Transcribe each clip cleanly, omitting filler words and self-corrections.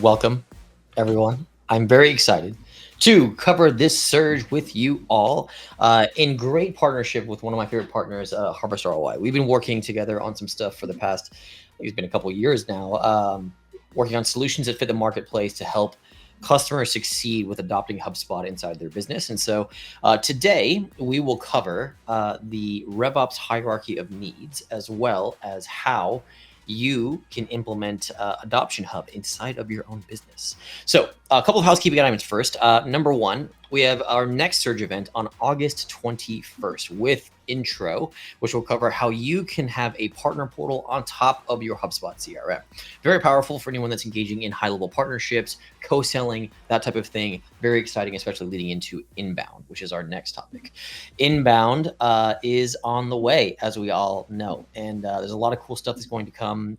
Welcome, everyone. I'm very excited to cover this surge with you all in great partnership with one of my favorite partners, HarvestROI. We've been working together on some stuff for the past, it's been a couple of years now, working on solutions that fit the marketplace to help customers succeed with adopting HubSpot inside their business. And so today we will cover the RevOps Hierarchy of Needs, as well as how you can implement AdoptionHub inside of your own business. So a couple of housekeeping items first. Number one, we have our next surge event on August 21st with Intro, which will cover how you can have a partner portal on top of your HubSpot CRM. Very powerful for anyone that's engaging in high-level partnerships, co-selling, that type of thing. Very exciting, especially leading into inbound, which is our next topic. Inbound is on the way, as we all know, and there's a lot of cool stuff that's going to come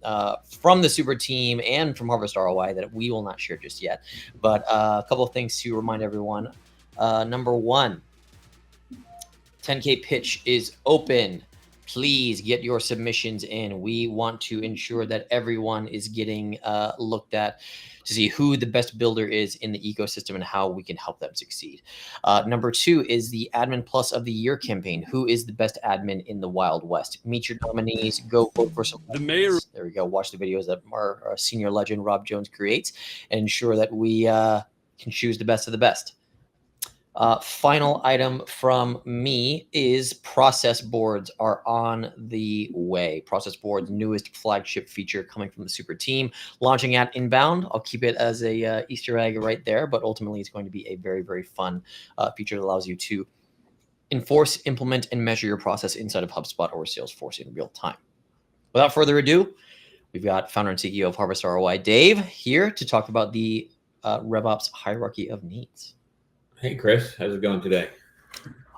from the Super team and from HarvestROI that we will not share just yet. But a couple of things to remind everyone. Number one, 10K pitch is open. Please get your submissions in. We want to ensure that everyone is getting looked at to see who the best builder is in the ecosystem and how we can help them succeed. Number two is the Admin Plus of the Year campaign. Who is the best admin in the Wild West? Meet your nominees. Go vote for some. The mayor. There we go. Watch the videos that our senior legend Rob Jones creates and ensure that we can choose the best of the best. Final item from me is process boards are on the way. Process boards, newest flagship feature coming from the Super team, launching at Inbound. I'll keep it as a Easter egg right there, but ultimately it's going to be a very, very fun feature that allows you to enforce, implement, and measure your process inside of HubSpot or Salesforce in real time. Without further ado, we've got founder and CEO of HarvestROI, Dave, here to talk about the RevOps Hierarchy of Needs. Hey, Chris, how's it going today?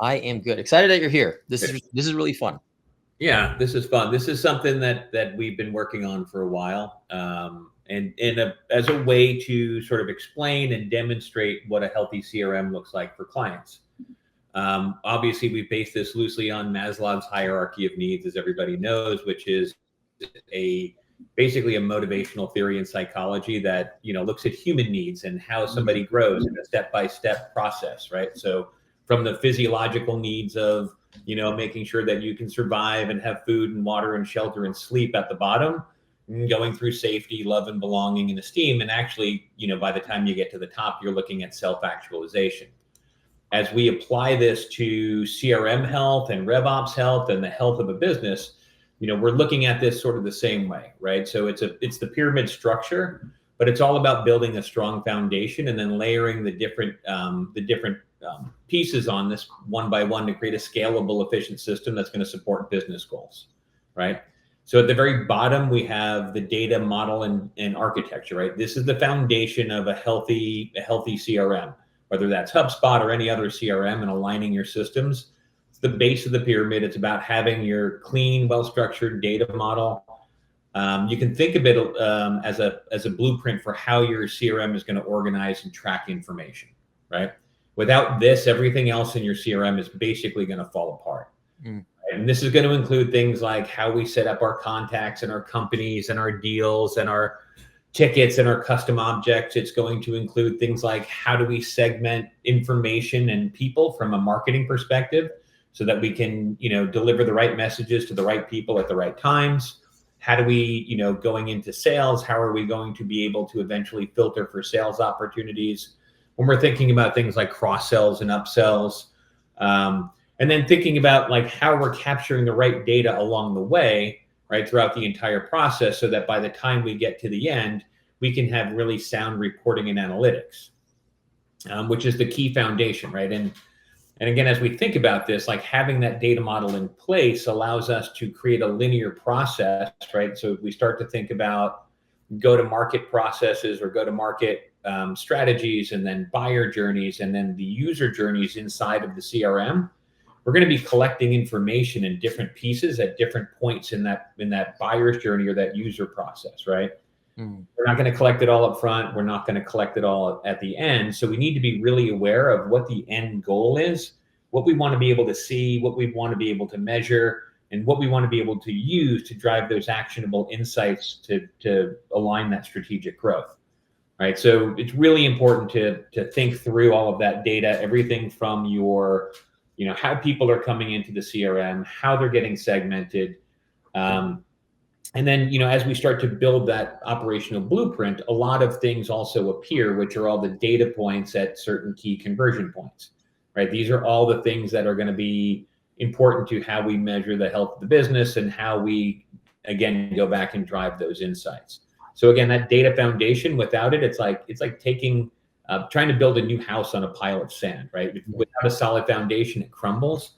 I am good. Excited that you're here. This is really fun. Yeah, this is fun. This is something that we've been working on for a while, and as a way to sort of explain and demonstrate what a healthy CRM looks like for clients. Obviously, we base this loosely on Maslow's hierarchy of needs, as everybody knows, which is basically a motivational theory in psychology that, looks at human needs and how somebody grows in a step-by-step process, right? So from the physiological needs of, making sure that you can survive and have food and water and shelter and sleep at the bottom, going through safety, love and belonging and esteem. And actually, by the time you get to the top, you're looking at self-actualization. As we apply this to CRM health and RevOps health and the health of a business, we're looking at this sort of the same way, right? So it's the pyramid structure, but it's all about building a strong foundation and then layering the different pieces on this one by one to create a scalable, efficient system that's going to support business goals, right? So at the very bottom, we have the data model and architecture, right? This is the foundation of a healthy CRM, whether that's HubSpot or any other CRM, and aligning your systems. The base of the pyramid. It's about having your clean, well-structured data model. You can think of it as a blueprint for how your CRM is going to organize and track information, right? Without this, everything else in your CRM is basically going to fall apart. And this is going to include things like how we set up our contacts and our companies and our deals and our tickets and our custom objects. It's going to include things like how do we segment information and people from a marketing perspective, so that we can, deliver the right messages to the right people at the right times. How do we, going into sales, how are we going to be able to eventually filter for sales opportunities when we're thinking about things like cross sells and upsells, and then thinking about like how we're capturing the right data along the way, right, throughout the entire process, so that by the time we get to the end, we can have really sound reporting and analytics, which is the key foundation, right? And again, as we think about this, like having that data model in place allows us to create a linear process, right? So if we start to think about go-to-market processes or go-to-market strategies, and then buyer journeys, and then the user journeys inside of the CRM, we're going to be collecting information in different pieces at different points in that buyer's journey or that user process, right? We're not going to collect it all up front. We're not going to collect it all at the end. So we need to be really aware of what the end goal is, what we want to be able to see, what we want to be able to measure, and what we want to be able to use to drive those actionable insights to align that strategic growth. right? So it's really important to think through all of that data, everything from your, how people are coming into the CRM, how they're getting segmented. And then, as we start to build that operational blueprint, a lot of things also appear, which are all the data points at certain key conversion points, right? These are all the things that are going to be important to how we measure the health of the business and how we, again, go back and drive those insights. So again, that data foundation, without it, it's like taking, trying to build a new house on a pile of sand, right? Without a solid foundation, it crumbles.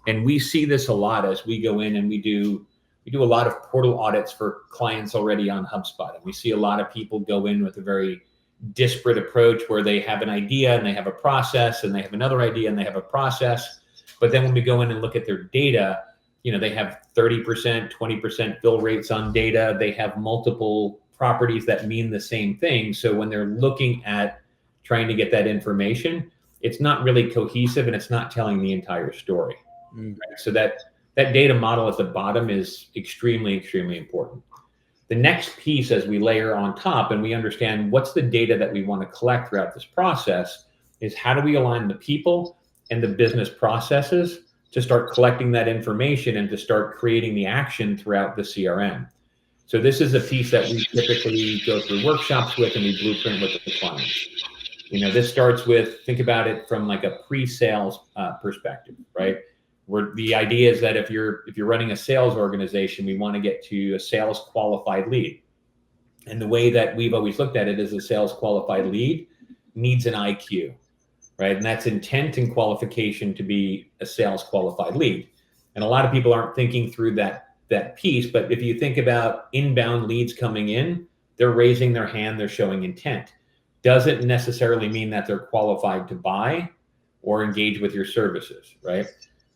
And we see this a lot as we go in and we do a lot of portal audits for clients already on HubSpot. And we see a lot of people go in with a very disparate approach where they have an idea and they have a process and they have another idea and they have a process. But then when we go in and look at their data, they have 30%, 20% fill rates on data. They have multiple properties that mean the same thing. So when they're looking at trying to get that information, it's not really cohesive and it's not telling the entire story. Right? So that data model at the bottom is extremely, extremely important. The next piece, as we layer on top and we understand what's the data that we want to collect throughout this process, is how do we align the people and the business processes to start collecting that information and to start creating the action throughout the CRM. So this is a piece that we typically go through workshops with and we blueprint with the clients. This starts with, think about it from like a pre-sales perspective, right? Where the idea is that if you're running a sales organization, we want to get to a sales qualified lead. And the way that we've always looked at it is a sales qualified lead needs an IQ, right? And that's intent and qualification to be a sales qualified lead. And a lot of people aren't thinking through that piece, but if you think about inbound leads coming in, they're raising their hand, they're showing intent. Doesn't necessarily mean that they're qualified to buy or engage with your services, right?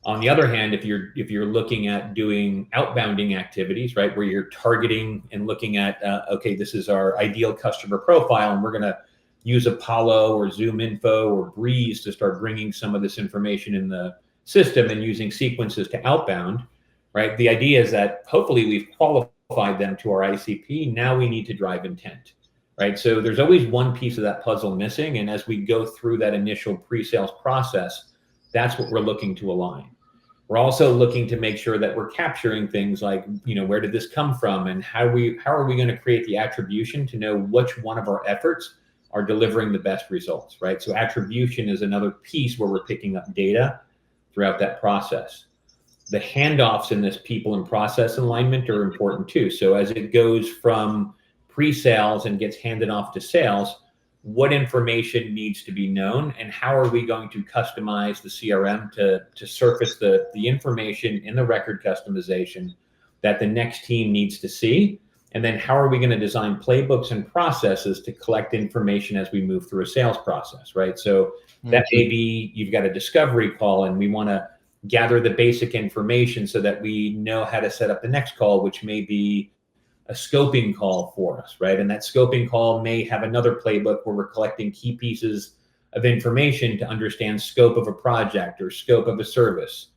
On the other hand, if you're looking at doing outbounding activities, right, where you're targeting and looking at, okay, this is our ideal customer profile, and we're going to use Apollo or Zoom Info or Breeze to start bringing some of this information in the system and using sequences to outbound, right? The idea is that hopefully we've qualified them to our ICP. Now we need to drive intent, right? So there's always one piece of that puzzle missing. And as we go through that initial pre-sales process, that's what we're looking to align. We're also looking to make sure that we're capturing things like, where did this come from and how are we going to create the attribution to know which one of our efforts are delivering the best results, right? So attribution is another piece where we're picking up data throughout that process. The handoffs in this people and process alignment are important too. So as it goes from pre-sales and gets handed off to sales, what information needs to be known and how are we going to customize the CRM to surface the information in the record customization that the next team needs to see? And then how are we going to design playbooks and processes to collect information as we move through a sales process, right? So that may be, you've got a discovery call and we want to gather the basic information so that we know how to set up the next call, which may be a scoping call for us, right? And that scoping call may have another playbook where we're collecting key pieces of information to understand scope of a project or scope of a service.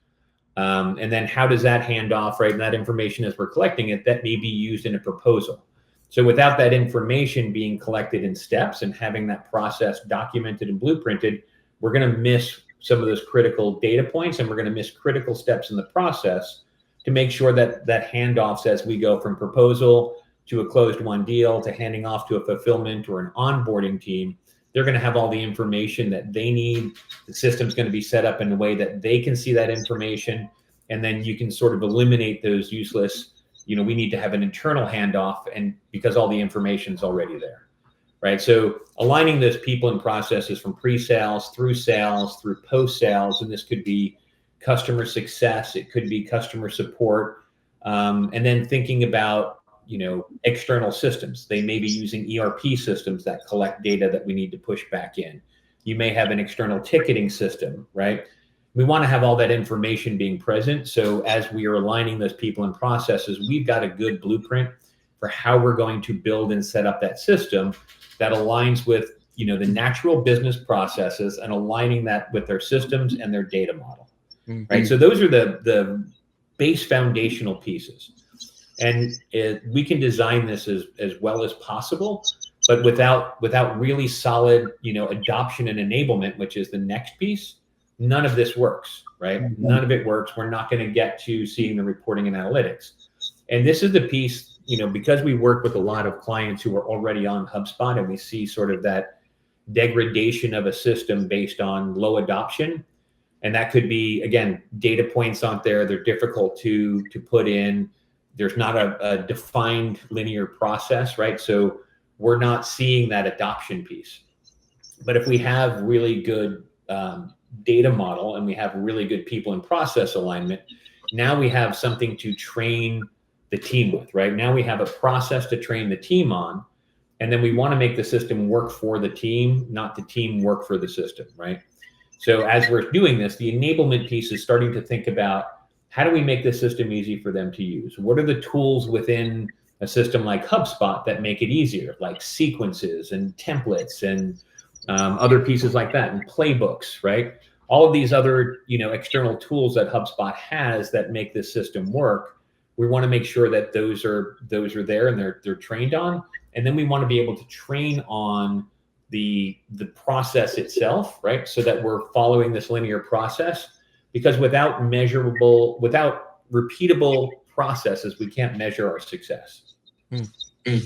And then how does that hand off, right? And that information as we're collecting it, that may be used in a proposal. So without that information being collected in steps and having that process documented and blueprinted, we're going to miss some of those critical data points and we're going to miss critical steps in the process to make sure that handoffs as we go from proposal to a closed won deal to handing off to a fulfillment or an onboarding team, they're going to have all the information that they need. The system's going to be set up in a way that they can see that information. And then you can sort of eliminate those useless, we need to have an internal handoff and because all the information's already there, right? So aligning those people and processes from pre-sales through post-sales, and this could be customer success, it could be customer support, and then thinking about external systems. They may be using ERP systems that collect data that we need to push back in. You may have an external ticketing system, right? We want to have all that information being present. So as we are aligning those people and processes, we've got a good blueprint for how we're going to build and set up that system that aligns with the natural business processes and aligning that with their systems and their data model. Right. So those are the base foundational pieces. And we can design this as well as possible But without really solid, adoption and enablement, which is the next piece, none of this works, right? Mm-hmm. None of it works. We're not going to get to seeing the reporting and analytics. And this is the piece, because we work with a lot of clients who are already on HubSpot, and we see sort of that degradation of a system based on low adoption. And that could be, again, data points aren't there. They're difficult to put in. There's not a defined linear process, right? So we're not seeing that adoption piece. But if we have really good data model and we have really good people and process alignment, now we have something to train the team with, right? Now we have a process to train the team on, and then we want to make the system work for the team, not the team work for the system, right? So as we're doing this, the enablement piece is starting to think about, how do we make the system easy for them to use? What are the tools within a system like HubSpot that make it easier, like sequences and templates and other pieces like that, and playbooks, right? All of these other, external tools that HubSpot has that make this system work. We want to make sure that those are there and they're trained on. And then we want to be able to train on the process itself, right? So that we're following this linear process, because without repeatable processes, we can't measure our success. Mm-hmm.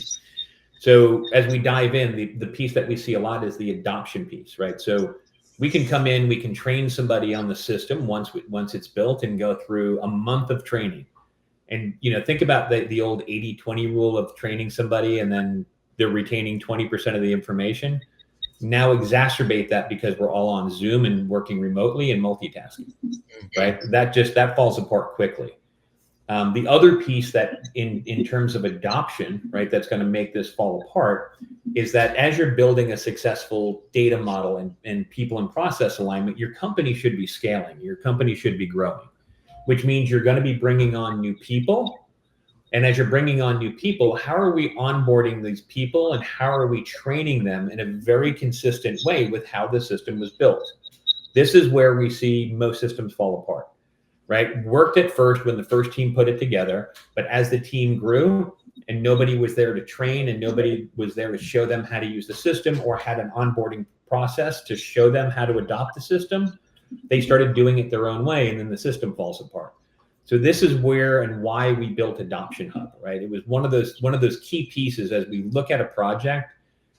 So as we dive in, the piece that we see a lot is the adoption piece, right? So we can come in, we can train somebody on the system once it's built and go through a month of training. And, think about the old 80-20 rule of training somebody and then they're retaining 20% of the information. Now exacerbate that because we're all on Zoom and working remotely and multitasking, right? That falls apart quickly. The other piece that in terms of adoption, right, that's going to make this fall apart is that as you're building a successful data model and people and process alignment, your company should be scaling, your company should be growing, which means you're going to be bringing on new people. And as you're bringing on new people, how are we onboarding these people and how are we training them in a very consistent way with how the system was built? This is where we see most systems fall apart, right? Worked at first when the first team put it together, but as the team grew and nobody was there to train and nobody was there to show them how to use the system or had an onboarding process to show them how to adopt the system, they started doing it their own way and then the system falls apart. So this is where and why we built AdoptionHub, right? It was one of those key pieces. As we look at a project,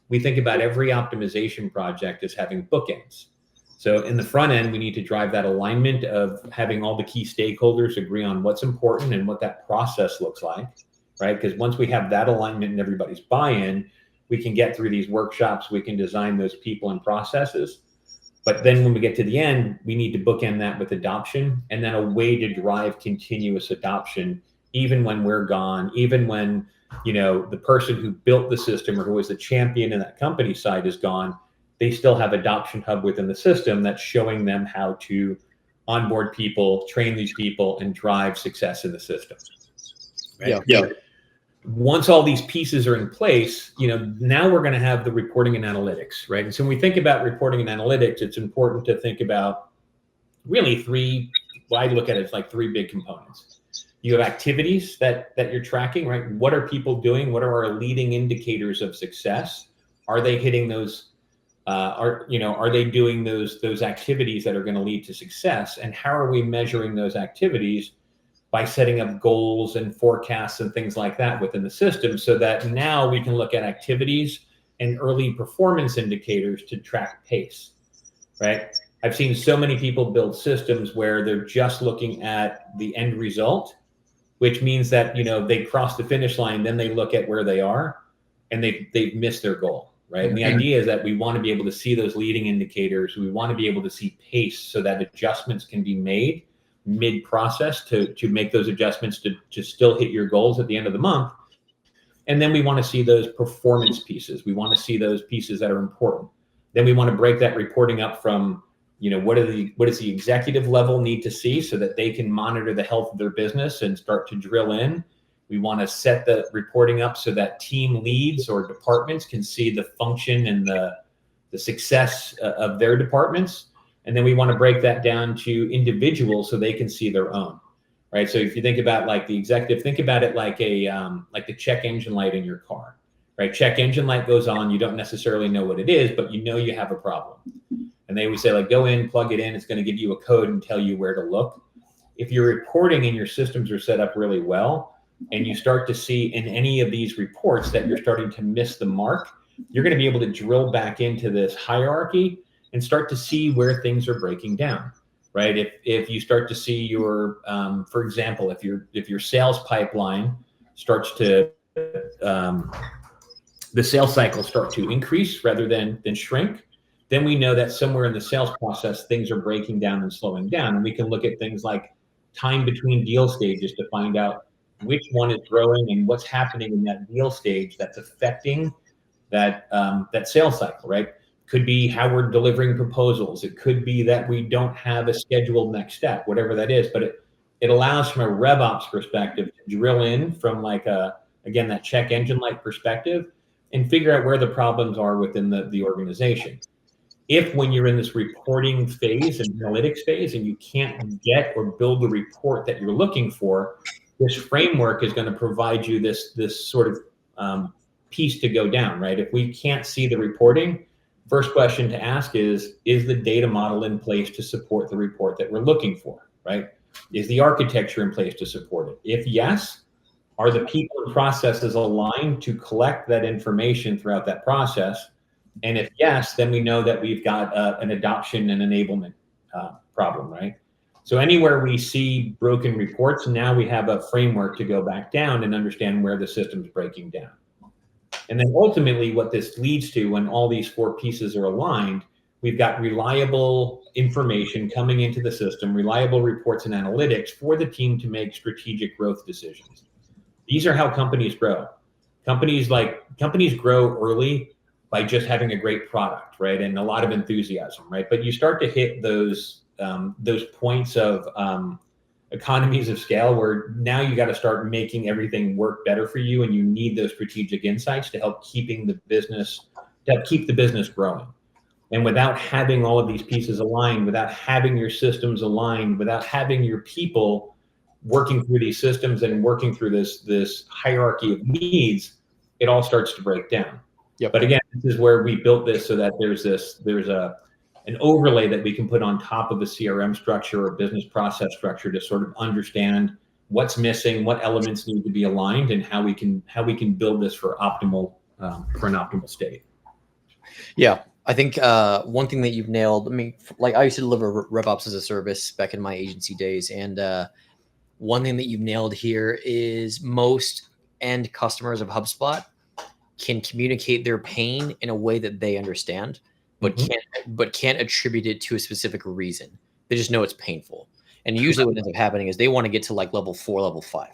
we think about every optimization project as having bookends. So in the front end, we need to drive that alignment of having all the key stakeholders agree on what's important and what that process looks like, right? Because once we have that alignment and everybody's buy-in, we can get through these workshops, we can design those people and processes. But then when we get to the end, we need to bookend that with adoption and then a way to drive continuous adoption, even when we're gone, even when, the person who built the system or who was the champion in that company side is gone, they still have AdoptionHub within the system that's showing them how to onboard people, train these people, and drive success in the system. Right? Yeah. Once all these pieces are in place, now we're going to have the reporting and analytics, right? And so when we think about reporting and analytics, it's important to think about really I look at it as like three big components. You have activities that you're tracking, right? What are people doing? What are our leading indicators of success? Are they hitting those? Are they doing those activities that are going to lead to success? And how are we measuring those activities? By setting up goals and forecasts and things like that within the system, so that now we can look at activities and early performance indicators to track pace, right? I've seen so many people build systems where they're just looking at the end result, which means that, they cross the finish line, then they look at where they are and they've missed their goal, right? And the idea is that we want to be able to see those leading indicators. We want to be able to see pace so that adjustments can be made mid-process to make those adjustments to still hit your goals at the end of the month. And then we want to see those performance pieces. We want to see those pieces that are important. Then we want to break that reporting up from, what does the executive level need to see so that they can monitor the health of their business and start to drill in. We want to set the reporting up so that team leads or departments can see the function and the success of their departments. And then we want to break that down to individuals so they can see their own, right? So if you think about like the executive, think about it like like the check engine light in your car, right? Check engine light goes on. You don't necessarily know what it is, but you know you have a problem. And they would say, like, go in, plug it in. It's going to give you a code and tell you where to look. If your reporting and your systems are set up really well, and you start to see in any of these reports that you're starting to miss the mark, you're going to be able to drill back into this hierarchy and start to see where things are breaking down, right? If you start to see your, for example, if your sales pipeline starts to, the sales cycle start to increase rather than shrink, then we know that somewhere in the sales process, things are breaking down and slowing down. And we can look at things like time between deal stages to find out which one is growing and what's happening in that deal stage that's affecting that sales cycle, right? Could be how we're delivering proposals. It could be that we don't have a scheduled next step, whatever that is. But it allows from a RevOps perspective to drill in from like again, that check engine light perspective and figure out where the problems are within the organization. If when you're in this reporting phase and analytics phase and you can't get or build the report that you're looking for, this framework is going to provide you this sort of piece to go down, right? If we can't see the reporting, first question to ask is the data model in place to support the report that we're looking for, right? Is the architecture in place to support it? If yes, are the people and processes aligned to collect that information throughout that process? And if yes, then we know that we've got an adoption and enablement problem, right? So anywhere we see broken reports, now we have a framework to go back down and understand where the system's breaking down. And then ultimately what this leads to, when all these four pieces are aligned, we've got reliable information coming into the system, reliable reports and analytics for the team to make strategic growth decisions. These are how companies grow. Companies grow early by just having a great product, right? And a lot of enthusiasm, right? But you start to hit those points of economies of scale where now you got to start making everything work better for you, and you need those strategic insights to help keep the business growing. And without having all of these pieces aligned, without having your systems aligned, without having your people working through these systems and working through this hierarchy of needs, it all starts to break down. Yep. But again, this is where we built this so that there's an overlay that we can put on top of the CRM structure or business process structure to sort of understand what's missing, what elements need to be aligned, and how we can build this for an optimal state. Yeah, I think one thing that you've nailed. I mean, like I used to deliver RevOps as a service back in my agency days, and one thing that you've nailed here is most end customers of HubSpot can communicate their pain in a way that they understand, but can't attribute it to a specific reason. They just know it's painful. And usually what ends up happening is they want to get to like level 4, level 5.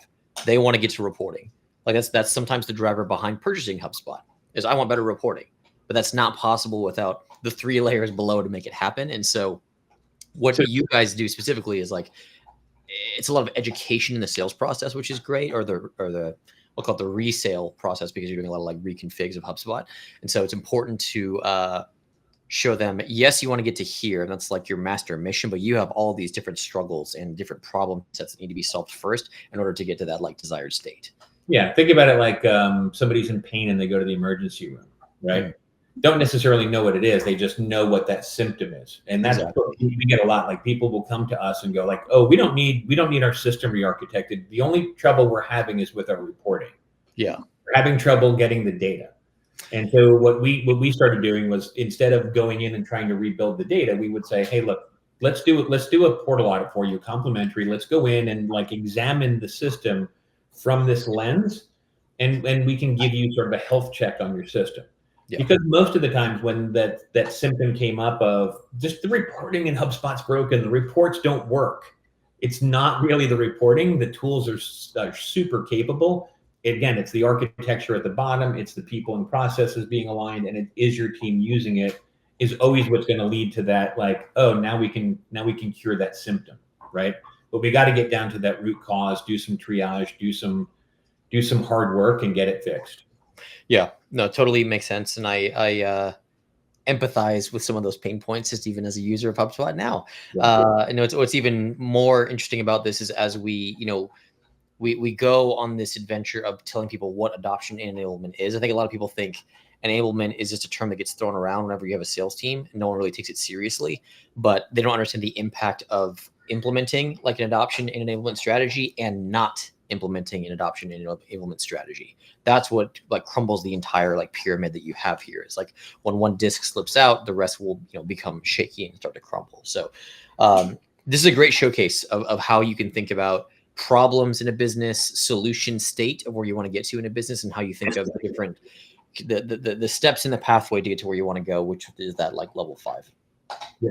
They want to get to reporting. Like that's sometimes the driver behind purchasing HubSpot is I want better reporting, but that's not possible without the 3 layers below to make it happen. And so what you guys do specifically is like, it's a lot of education in the sales process, which is great, or the we'll call it the resale process, because you're doing a lot of like reconfigs of HubSpot. And so it's important to show them, yes, you want to get to here, and that's like your master mission, but you have all these different struggles and different problem sets that need to be solved first in order to get to that like desired state. Yeah, think about it like somebody's in pain and they go to the emergency room, right? Mm-hmm. Don't necessarily know what it is. They just know what that symptom is. And that's exactly. We get a lot. Like people will come to us and go like, oh, we don't need our system re-architected. The only trouble we're having is with our reporting. Yeah. We're having trouble getting the data. And so what we started doing was, instead of going in and trying to rebuild the data, we would say, hey, look, let's do a portal audit for you, complimentary. Let's go in and like examine the system from this lens, and we can give you sort of a health check on your system. Yeah. Because most of the times when that symptom came up of just the reporting in HubSpot's broken, the reports don't work. It's not really the reporting. The tools are super capable. Again, it's the architecture at the bottom. It's the people and processes being aligned, and it is your team using it is always what's going to lead to that. Like, oh, now we can cure that symptom, right? But we got to get down to that root cause, do some triage, do some hard work, and get it fixed. Yeah, no, totally makes sense. And I empathize with some of those pain points, just even as a user of HubSpot now. Yeah. I know what's even more interesting about this is as we, we go on this adventure of telling people what adoption and enablement is. I think a lot of people think enablement is just a term that gets thrown around whenever you have a sales team and no one really takes it seriously, but they don't understand the impact of implementing like an adoption and enablement strategy and not implementing an adoption and enablement strategy. That's what like crumbles the entire like pyramid that you have here. Is like when one disc slips out, the rest will become shaky and start to crumble. So this is a great showcase of how you can think about problems in a business, solution state of where you want to get to in a business, and how you think of different the steps in the pathway to get to where you want to go, which is that like level 5. Yeah.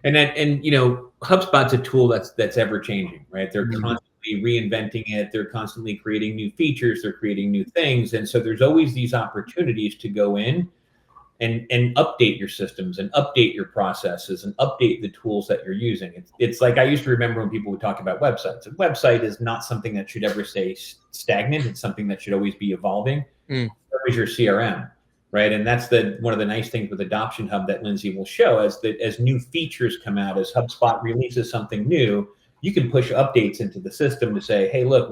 And HubSpot's a tool that's ever changing, right? They're constantly reinventing it. They're constantly creating new features. They're creating new things. And so there's always these opportunities to go in and update your systems and update your processes and update the tools that you're using. It's like I used to remember when people would talk about websites. A website is not something that should ever stay stagnant. It's something that should always be evolving. So is your CRM, right? And that's one of the nice things with AdoptionHub that Lindsay will show as new features come out, as HubSpot releases something new, you can push updates into the system to say, hey, look,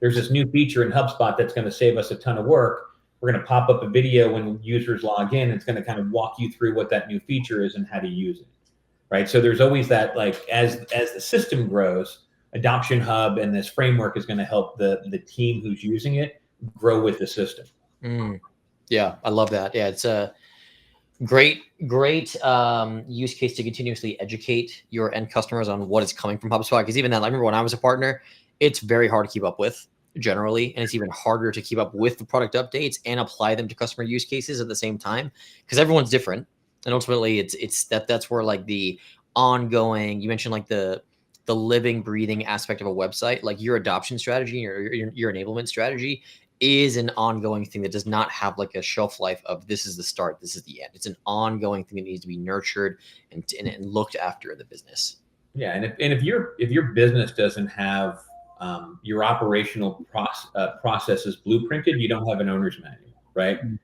there's this new feature in HubSpot that's going to save us a ton of work. We're going to pop up a video when users log in. It's going to kind of walk you through what that new feature is and how to use it, right? So there's always that, like, as the system grows, AdoptionHub and this framework is going to help the team who's using it grow with the system. Yeah, I love that. Yeah, it's a great use case to continuously educate your end customers on what is coming from HubSpot. Because even then, I remember when I was a partner, it's very hard to keep up with generally, and it's even harder to keep up with the product updates and apply them to customer use cases at the same time, because everyone's different. And ultimately that's where like the ongoing, you mentioned like the living, breathing aspect of a website, like your adoption strategy or your enablement strategy is an ongoing thing that does not have like a shelf life of this is the start, this is the end. It's an ongoing thing that needs to be nurtured and looked after in the business. Yeah, and if your business doesn't have your operational processes blueprinted, you don't have an owner's manual, right? And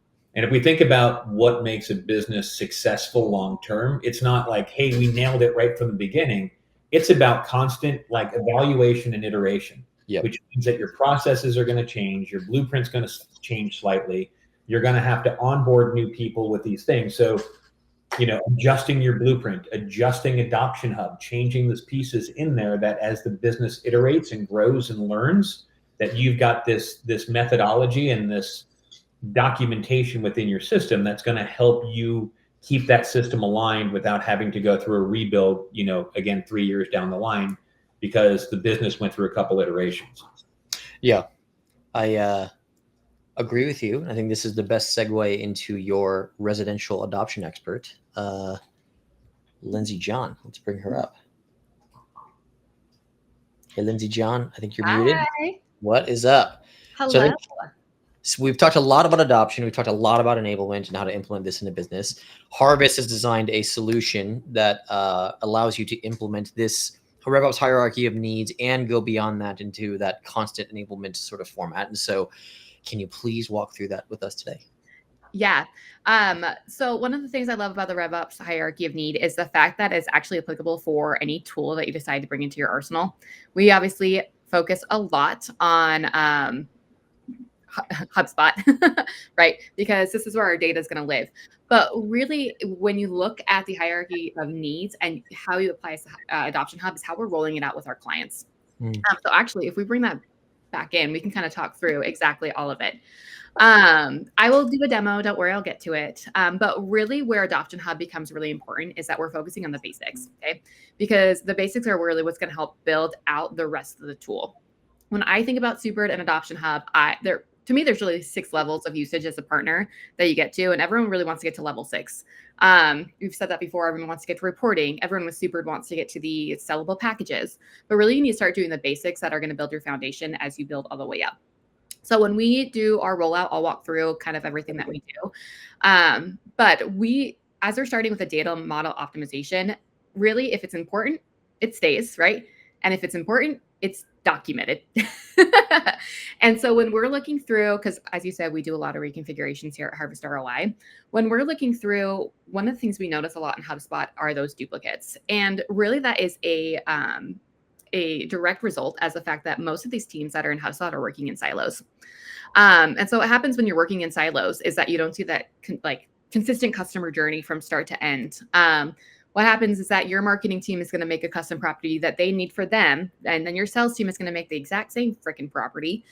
if we think about what makes a business successful long term, it's not like, hey, we nailed it right from the beginning. It's about constant like evaluation and iteration. Yep. Which means that your processes are going to change, your blueprint's going to change slightly. You're going to have to onboard new people with these things. So, adjusting your blueprint, adjusting AdoptionHub, changing those pieces in there, that as the business iterates and grows and learns, that you've got this methodology and this documentation within your system that's going to help you keep that system aligned without having to go through a rebuild, again, 3 years down the line, because the business went through a couple iterations. Yeah, I agree with you. I think this is the best segue into your residential adoption expert, Lindsay John. Let's bring her up. Hey, Lindsay John, I think you're muted. Hi. What is up? Hello. So we've talked a lot about adoption. We've talked a lot about enablement and how to implement this in a business. Harvest has designed a solution that allows you to implement this RevOps hierarchy of needs and go beyond that into that constant enablement sort of format. And so can you please walk through that with us today? Yeah. So one of the things I love about the RevOps hierarchy of need is the fact that it's actually applicable for any tool that you decide to bring into your arsenal. We obviously focus a lot on HubSpot, right? Because this is where our data is going to live. But really, when you look at the hierarchy of needs and how you apply AdoptionHub is how we're rolling it out with our clients. So actually, if we bring that back in, we can kind of talk through exactly all of it. I will do a demo. Don't worry, I'll get to it. But really where AdoptionHub becomes really important is that we're focusing on the basics, okay? Because the basics are really what's going to help build out the rest of the tool. When I think about Supered and AdoptionHub, to me, there's really 6 levels of usage as a partner that you get to, and everyone really wants to get to level 6. We've said that before. Everyone wants to get to reporting. Everyone with Supered wants to get to the sellable packages. But really, you need to start doing the basics that are going to build your foundation as you build all the way up. So when we do our rollout, I'll walk through kind of everything that we do. But as we're starting with a data model optimization, really, if it's important, it stays, right? And if it's important, it's documented. And so when we're looking through, because as you said, we do a lot of reconfigurations here at HarvestROI. When we're looking through, one of the things we notice a lot in HubSpot are those duplicates. And really that is a direct result as the fact that most of these teams that are in HubSpot are working in silos. And so what happens when you're working in silos is that you don't see that consistent customer journey from start to end. What happens is that your marketing team is going to make a custom property that they need for them. And then your sales team is going to make the exact same freaking property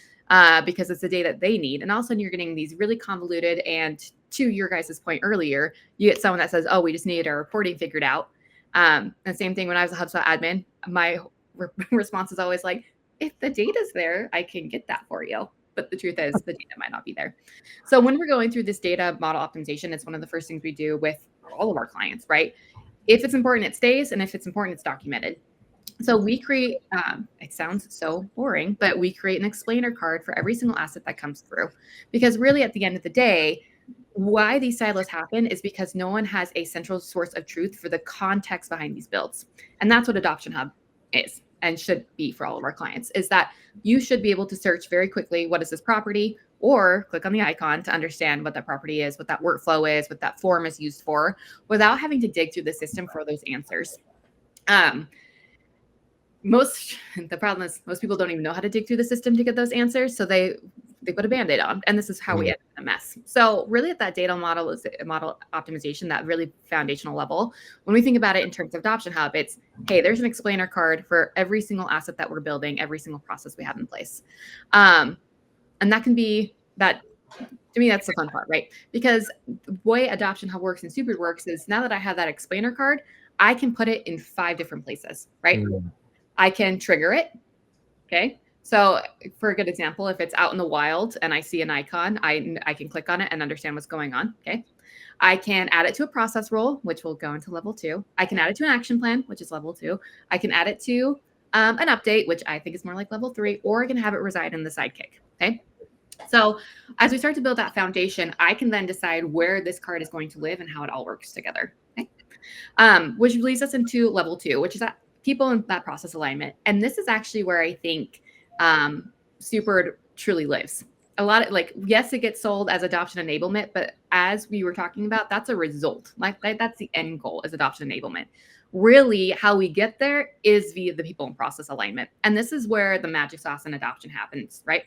because it's the data that they need. And all of a sudden you're getting these really convoluted, and to your guys' point earlier, you get someone that says, oh, we just need our reporting figured out. And same thing when I was a HubSpot admin, my response is always like, if the data's there, I can get that for you. But the truth is the data might not be there. So when we're going through this data model optimization, it's one of the first things we do with all of our clients, right? If it's important, it stays. And if it's important, it's documented. So we create, it sounds so boring, but we create an explainer card for every single asset that comes through. Because really at the end of the day, why these silos happen is because no one has a central source of truth for the context behind these builds. And that's what AdoptionHub is and should be for all of our clients, is that you should be able to search very quickly, what is this property? Or click on the icon to understand what that property is, what that workflow is, what that form is used for, without having to dig through the system for those answers. The problem is most people don't even know how to dig through the system to get those answers. So they put a Band-Aid on, and this is how we end up in a mess. So really at that data model is model optimization, that really foundational level. When we think about it in terms of AdoptionHub, it's, hey, there's an explainer card for every single asset that we're building, every single process we have in place. And that can be that, to me, that's the fun part, right? Because the way AdoptionHub works and Supered works is now that I have that explainer card, I can put it in 5 different places, right? I can trigger it. Okay. So for a good example, if it's out in the wild and I see an icon, I can click on it and understand what's going on. Okay. I can add it to a process role, which will go into level 2. I can add it to an action plan, which is level 2. I can add it to an update, which I think is more like level 3, or I can have it reside in the sidekick. Okay. So as we start to build that foundation, I can then decide where this card is going to live and how it all works together. Okay. Which leads us into level 2, which is that people in that process alignment. And this is actually where I think Supered truly lives. A lot of yes, it gets sold as adoption enablement, but as we were talking about, that's a result. That's the end goal, is adoption enablement. Really, how we get there is via the people in process alignment. And this is where the magic sauce and adoption happens, right?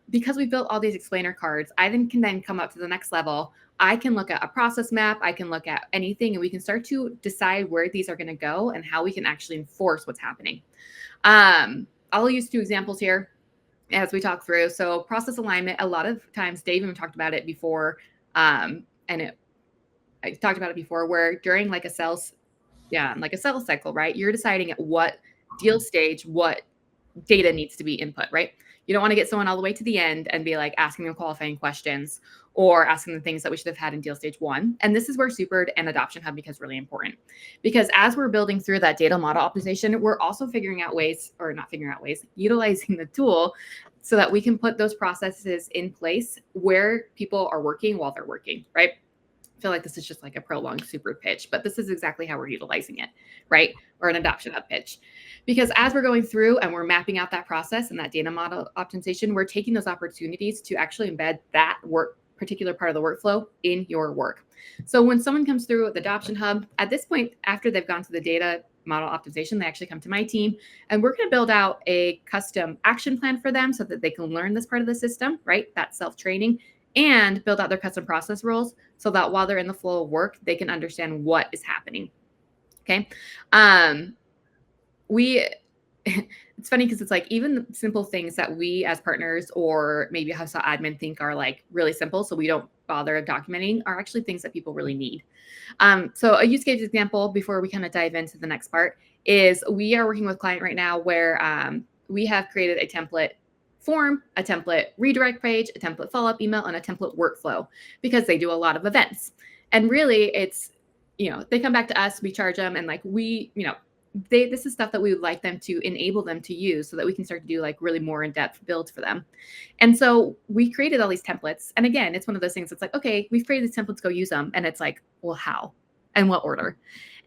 Because we built all these explainer cards, I can then come up to the next level. I can look at a process map. I can look at anything, and we can start to decide where these are going to go and how we can actually enforce what's happening. I'll use 2 examples here as we talk through. So process alignment, a lot of times, Dave even talked about it before, I talked about it before, where during a sales cycle, right? You're deciding at what deal stage, what data needs to be input, right? You don't want to get someone all the way to the end and be asking them qualifying questions or asking them things that we should have had in deal stage 1. And this is where Supered and AdoptionHub becomes really important, because as we're building through that data model optimization, we're also utilizing the tool so that we can put those processes in place where people are working while they're working, right? I feel like this is just a prolonged Supered pitch, but this is exactly how we're utilizing it, right? Or an AdoptionHub pitch. Because as we're going through and we're mapping out that process and that data model optimization, we're taking those opportunities to actually embed that particular part of the workflow in your work. So when someone comes through with AdoptionHub, at this point, after they've gone through the data model optimization, they actually come to my team, and we're going to build out a custom action plan for them so that they can learn this part of the system, right? That self-training, and build out their custom process rules so that while they're in the flow of work, they can understand what is happening. Okay. It's funny because it's even simple things that we as partners or maybe HubSpot admin think are really simple, so we don't bother documenting, are actually things that people really need. So a use case example before we kind of dive into the next part is we are working with a client right now where we have created a template form, a template redirect page, a template follow-up email, and a template workflow because they do a lot of events. And really it's, they come back to us, we charge them, and this is stuff that we would like them to enable them to use so that we can start to do really more in-depth builds for them. And so we created all these templates. And again, it's one of those things that's okay, we've created these templates, go use them. And it's well, how and what order?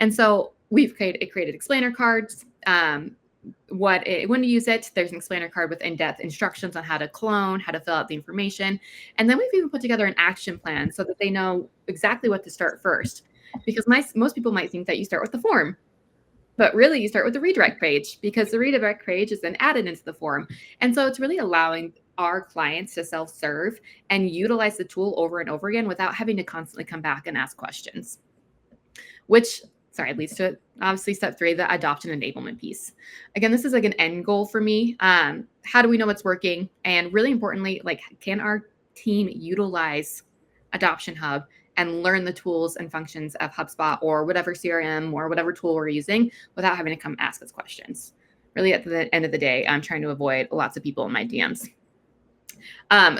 And so we've created explainer cards. When to use it, there's an explainer card with in-depth instructions on how to clone, how to fill out the information. And then we've even put together an action plan so that they know exactly what to start first. Because most people might think that you start with the form. But really, you start with the redirect page, because the redirect page is then added into the form. And so it's really allowing our clients to self-serve and utilize the tool over and over again without having to constantly come back and ask questions, which leads to obviously step 3, the adoption enablement piece. Again, this is like an end goal for me. How do we know what's working? And really importantly, like, can our team utilize AdoptionHub and learn the tools and functions of HubSpot or whatever CRM or whatever tool we're using without having to come ask us questions? Really, at the end of the day, I'm trying to avoid lots of people in my DMs.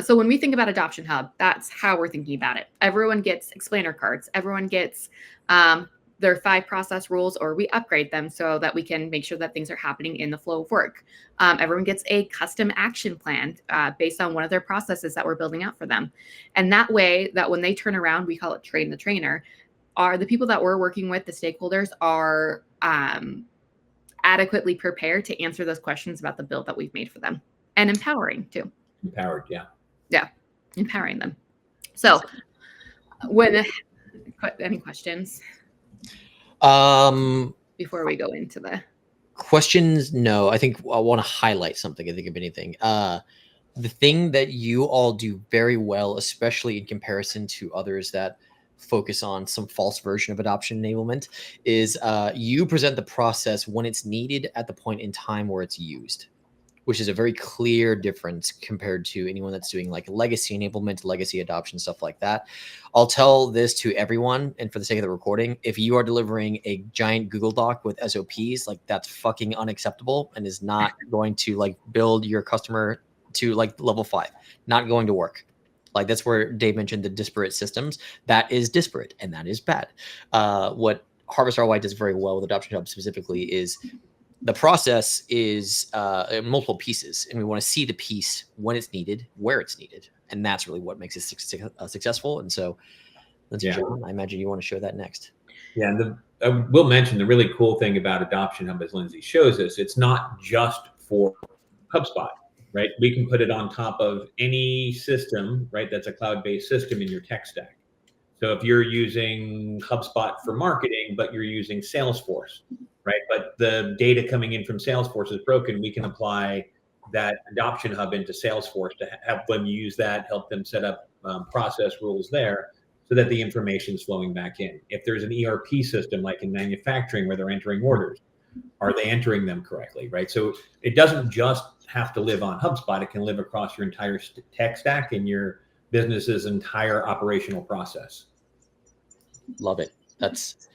So when we think about AdoptionHub, that's how we're thinking about it. Everyone gets explainer cards. Everyone gets their 5 process rules, or we upgrade them so that we can make sure that things are happening in the flow of work. Everyone gets a custom action plan based on one of their processes that we're building out for them. And that way, that when they turn around, we call it train the trainer, are the people that we're working with, the stakeholders, are adequately prepared to answer those questions about the build that we've made for them, and empowering too. Empowered, yeah. Yeah, empowering them. So any questions before we go into the questions? No, I think I want to highlight something. I think, if anything, the thing that you all do very well, especially in comparison to others that focus on some false version of adoption enablement, is you present the process when it's needed at the point in time where it's used, which is a very clear difference compared to anyone that's doing like legacy enablement, legacy adoption, stuff like that. I'll tell this to everyone, and for the sake of the recording, if you are delivering a giant Google Doc with SOPs, like, that's fucking unacceptable and is not going to like build your customer to like level 5. Not going to work. Like, that's where Dave mentioned the disparate systems. That is disparate, and that is bad. What HarvestROI does very well with AdoptionHub specifically is the process is multiple pieces, and we want to see the piece when it's needed, where it's needed, and that's really what makes it successful. And so, Lindsay, John, I imagine you want to share that next. Yeah, and I will mention the really cool thing about AdoptionHub, as Lindsay shows us, it's not just for HubSpot, right? We can put it on top of any system, right? That's a cloud-based system in your tech stack. So if you're using HubSpot for marketing, but you're using Salesforce, right? But the data coming in from Salesforce is broken, we can apply that AdoptionHub into Salesforce to have them use that, help them set up process rules there so that the information is flowing back in. If there's an ERP system, like in manufacturing, where they're entering orders, are they entering them correctly, right? So it doesn't just have to live on HubSpot. It can live across your entire tech stack and your business's entire operational process. Love it. That's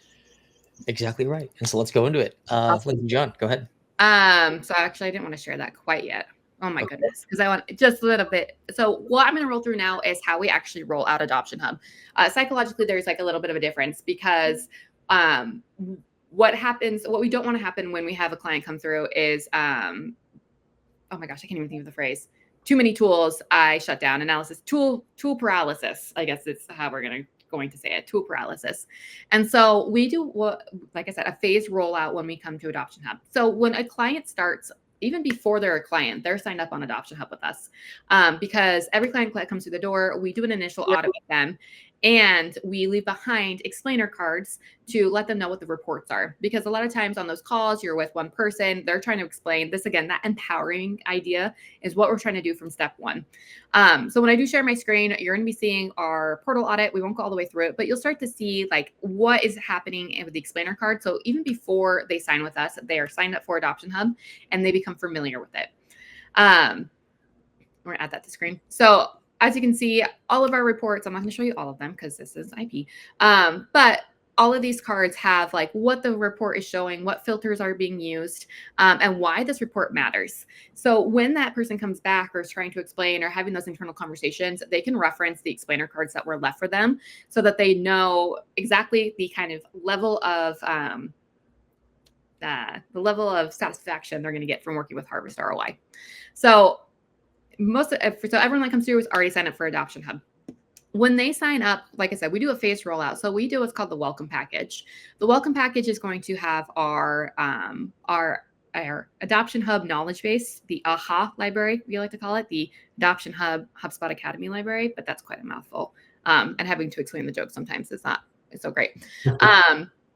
exactly right. And so let's go into it. Awesome. John, go ahead. So actually, I didn't want to share that quite yet. Oh my goodness, because I want just a little bit. So what I'm going to roll through now is how we actually roll out AdoptionHub. Psychologically, there's like a little bit of a difference, because what we don't want to happen when we have a client come through is, oh my gosh, I can't even think of the phrase. Too many tools, I shut down. Analysis, tool paralysis, I guess it's how we're going to say it, tool paralysis. And so we do what, like I said, a phased rollout when we come to AdoptionHub. So when a client starts, even before they're a client, they're signed up on AdoptionHub with us, because every client that comes through the door, we do an initial audit with them, and we leave behind explainer cards to let them know what the reports are. Because a lot of times on those calls, you're with one person, they're trying to explain this. Again, that empowering idea is what we're trying to do from step 1. So when I do share my screen, you're going to be seeing our portal audit. We won't go all the way through it, but you'll start to see like what is happening with the explainer card. So even before they sign with us, they are signed up for AdoptionHub and they become familiar with it. We're going to add that to screen. So as you can see, all of our reports, I'm not going to show you all of them because this is IP, but all of these cards have like what the report is showing, what filters are being used, and why this report matters. So when that person comes back or is trying to explain or having those internal conversations, they can reference the explainer cards that were left for them so that they know exactly the kind of level of satisfaction they're going to get from working with HarvestROI. So everyone that comes through is already signed up for AdoptionHub. When they sign up, like I said, we do a phased rollout. So we do what's called the welcome package. The welcome package is going to have our AdoptionHub knowledge base, the AHA library, we like to call it, the AdoptionHub HubSpot Academy library, but that's quite a mouthful. And having to explain the joke sometimes is not so great.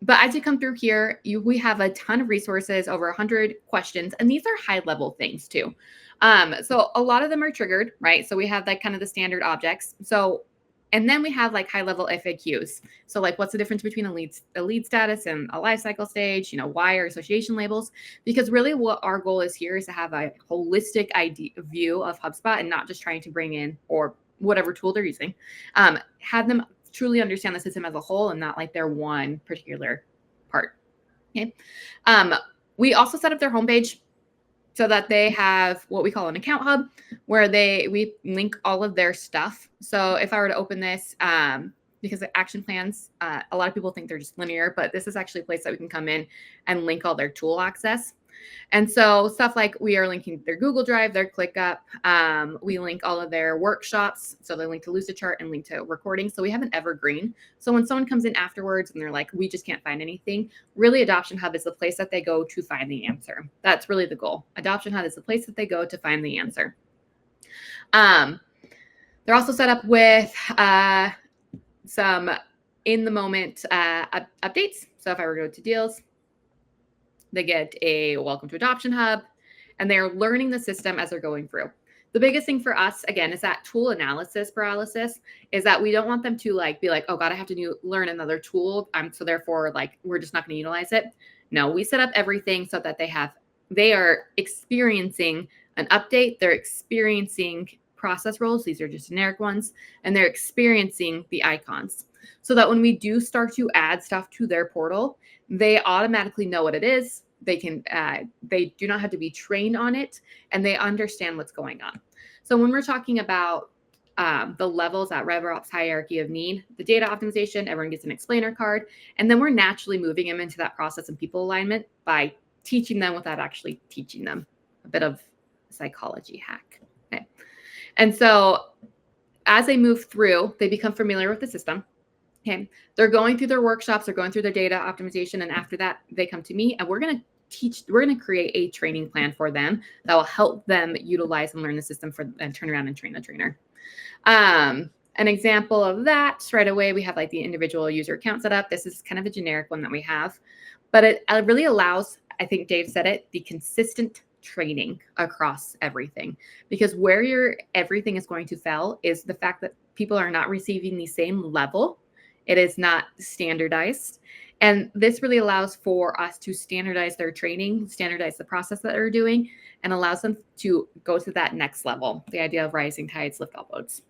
But as you come through here, we have a ton of resources, over 100 questions, and these are high level things too. So a lot of them are triggered, right? So we have like kind of the standard objects. So, and then we have like high level FAQs. So like, what's the difference between a lead status and a life cycle stage, why or association labels? Because really what our goal is here is to have a holistic view of HubSpot and not just trying to bring in or whatever tool they're using, have them truly understand the system as a whole and not like their one particular part. Okay. We also set up their homepage so that they have what we call an account hub, where we link all of their stuff. So if I were to open this, because the action plans, a lot of people think they're just linear, but this is actually a place that we can come in and link all their tool access. And so stuff like we are linking their Google Drive, their ClickUp. We link all of their workshops. So they link to Lucidchart and link to recordings. So we have an evergreen. So when someone comes in afterwards and they're like, we just can't find anything, really AdoptionHub is the place that they go to find the answer. That's really the goal. AdoptionHub is the place that they go to find the answer. They're also set up with some in the moment updates. So if I were to go to deals, they get a welcome to AdoptionHub, and they're learning the system as they're going through. The biggest thing for us, again, is that tool analysis paralysis, is that we don't want them to be like, oh God, I have to learn another tool. So therefore, we're just not going to utilize it. No, we set up everything so that they are experiencing an update. They're experiencing process roles. These are just generic ones, and they're experiencing the icons so that when we do start to add stuff to their portal, they automatically know what it is. They do not have to be trained on it, and they understand what's going on. So when we're talking about the levels at RevOps Hierarchy of Need, the data optimization, everyone gets an explainer card, and then we're naturally moving them into that process and people alignment by teaching them without actually teaching them. A bit of psychology hack. Okay. And so as they move through, they become familiar with the system. Okay, they're going through their workshops, they're going through their data optimization, and after that, they come to me, and we're going to create a training plan for them that will help them utilize and learn the system and turn around and train the trainer. An example of that right away, we have the individual user account setup. This is kind of a generic one that we have, but it really allows, I think Dave said it, the consistent training across everything, because where everything is going to fail is the fact that people are not receiving the same level. It is not standardized. And this really allows for us to standardize their training, standardize the process that they're doing, and allows them to go to that next level. The idea of rising tides lift all boats.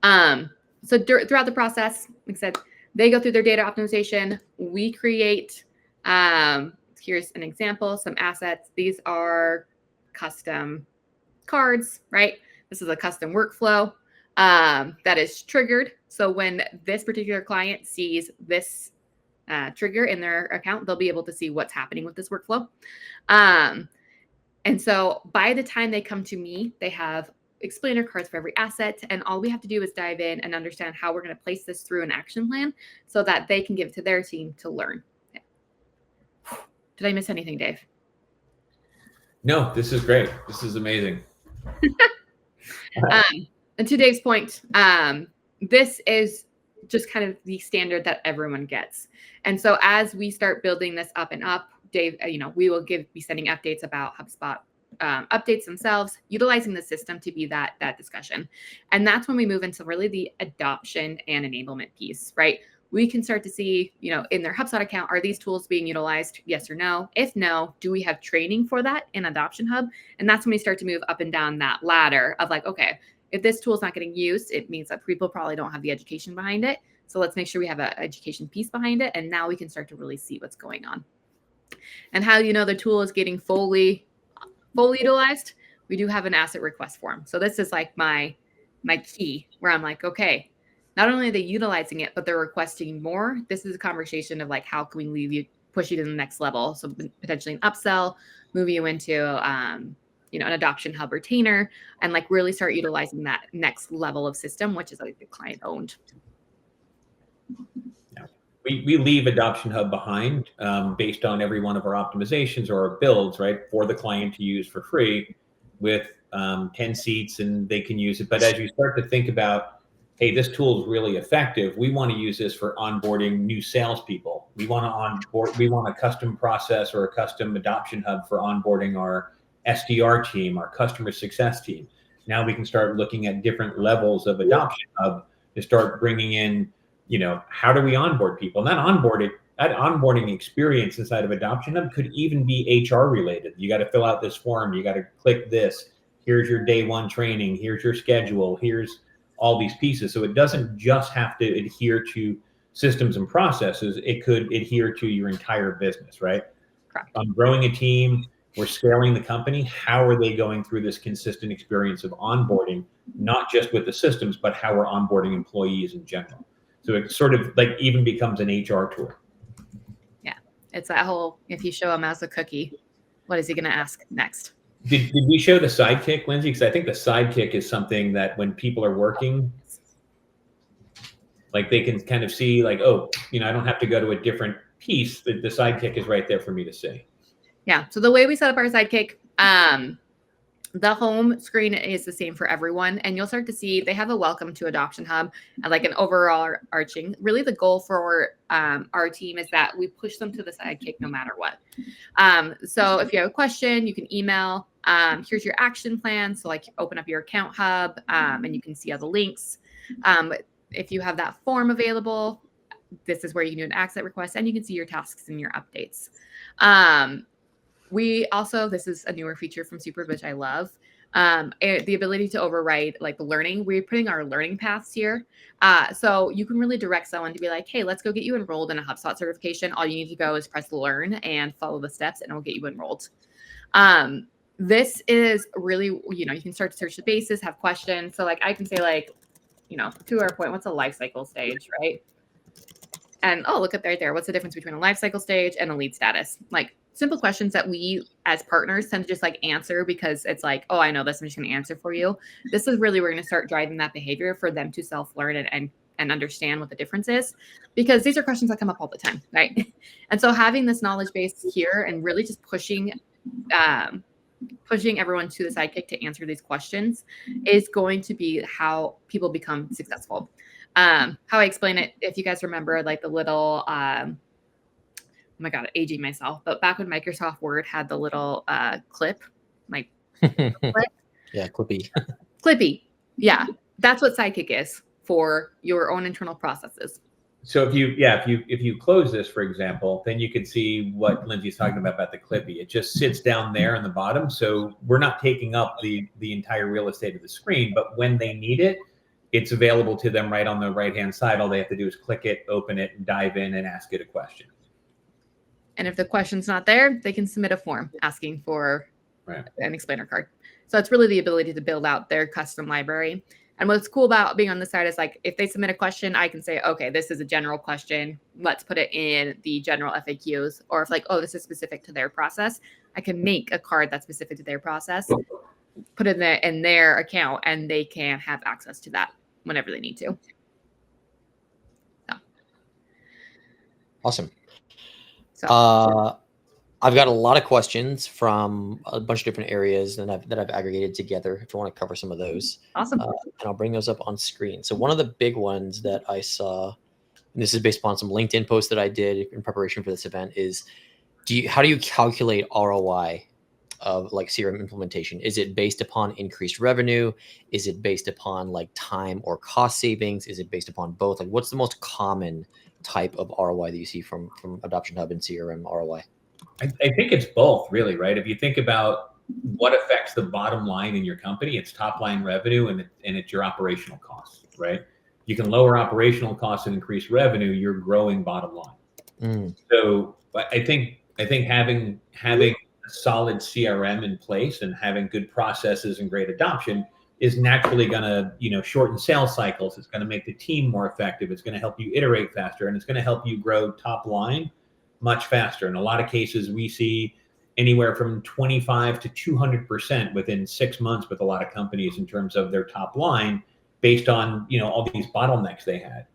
So throughout the process, like I said, they go through their data optimization. We create, here's an example, some assets. These are custom cards, right? This is a custom workflow that is triggered. So when this particular client sees this trigger in their account, they'll be able to see what's happening with this workflow. And so by the time they come to me, they have explainer cards for every asset. And all we have to do is dive in and understand how we're going to place this through an action plan so that they can give it to their team to learn. Okay. Did I miss anything, Dave? No, this is great. This is amazing. And to Dave's point, this is just kind of the standard that everyone gets. And so as we start building this up and up, Dave, we will be sending updates about HubSpot updates themselves, utilizing the system to be that discussion. And that's when we move into really the adoption and enablement piece, right? We can start to see, in their HubSpot account, are these tools being utilized? Yes or no? If no, do we have training for that in AdoptionHub? And that's when we start to move up and down that ladder of okay, if this tool is not getting used, it means that people probably don't have the education behind it. So let's make sure we have an education piece behind it. And now we can start to really see what's going on. And how the tool is getting fully utilized, we do have an asset request form. So this is my key where I'm okay, not only are they utilizing it, but they're requesting more. This is a conversation of how can we push you to the next level? So potentially an upsell, move you into an AdoptionHub retainer, and really start utilizing that next level of system, which is the client owned. Yeah. We leave AdoptionHub behind based on every one of our optimizations or our builds, right, for the client to use for free with 10 seats, and they can use it. But as you start to think about, hey, this tool is really effective. We want to use this for onboarding new salespeople. We want a custom process or a custom adoption hub for onboarding our SDR team, our customer success team. Now we can start looking at different levels of adoption hub to start bringing in, how do we onboard people? That onboarding experience inside of Adoption Hub could even be HR related. You got to fill out this form. You got to click this. Here's your day one training. Here's your schedule. Here's all these pieces. So it doesn't just have to adhere to systems and processes. It could adhere to your entire business, right? Correct. I'm growing a team. We're scaling the company. How are they going through this consistent experience of onboarding, not just with the systems, but how we're onboarding employees in general? So it sort of like even becomes an HR tool. Yeah. It's that whole, if you show him as a cookie, what is he going to ask next? Did we show the sidekick, Lindsay? Because I think the sidekick is something that when people are working, like they can kind of see like, oh, I don't have to go to a different piece. The sidekick is right there for me to see. Yeah. So the way we set up our sidekick, the home screen is the same for everyone. And you'll start to see they have a welcome to Adoption Hub and like an overall arching. Really the goal for our team is that we push them to the sidekick no matter what. So if you have a question, you can email. Here's your action plan. So like open up your account hub and you can see all the links. If you have that form available, this is where you can do an access request and you can see your tasks and your updates. We also, this is a newer feature from Supered, which I love, the ability to override like the learning. We're putting our learning paths here. So you can really direct someone to be like, hey, let's go get you enrolled in a HubSpot certification. All you need to go is press learn and follow the steps and it'll get you enrolled. This is really, you can start to search the basis, have questions. So like I can say like, to our point, what's a life cycle stage, right? And look at right there. What's the difference between a life cycle stage and a lead status? Like simple questions that we as partners tend to just like answer because it's like, oh, I know this, I'm just going to answer for you. This is really, we're going to start driving that behavior for them to self-learn and understand what the difference is, because these are questions that come up all the time, right? And so having this knowledge base here and really just pushing everyone to the sidekick to answer these questions is going to be how people become successful. How I explain it, if you guys remember, like the little, oh my God, aging myself, but back when Microsoft Word had the little clip, like clip. Yeah, Clippy. Clippy. Yeah, that's what sidekick is for your own internal processes. So if you close this, for example, then you can see what Lindsay's talking about the Clippy. It just sits down there in the bottom. So we're not taking up the entire real estate of the screen, but when they need it, it's available to them right on the right-hand side. All they have to do is click it, open it, and dive in and ask it a question. And if the question's not there, they can submit a form asking for an explainer card. So it's really the ability to build out their custom library. And what's cool about being on the side is like, if they submit a question, I can say, okay, this is a general question. Let's put it in the general FAQs. Or if like, oh, this is specific to their process, I can make a card that's specific to their process, put it in their account, and they can have access to that whenever they need to. So. Awesome. So. I've got a lot of questions from a bunch of different areas that I've aggregated together. If you want to cover some of those, awesome. And I'll bring those up on screen. So one of the big ones that I saw, and this is based upon some LinkedIn posts that I did in preparation for this event, is how do you calculate ROI of like CRM implementation? Is it based upon increased revenue? Is it based upon like time or cost savings? Is it based upon both? Like what's the most common type of ROI that you see from Adoption Hub and CRM ROI? I think it's both, really, right? If you think about what affects the bottom line in your company, it's top line revenue and it's your operational costs, right? You can lower operational costs and increase revenue, you're growing bottom line. So I think having a solid CRM in place and having good processes and great adoption is naturally going to, shorten sales cycles. It's going to make the team more effective. It's going to help you iterate faster, and it's going to help you grow top line much faster. In a lot of cases, we see anywhere from 25 to 200% within 6 months with a lot of companies in terms of their top line based on, all these bottlenecks they had.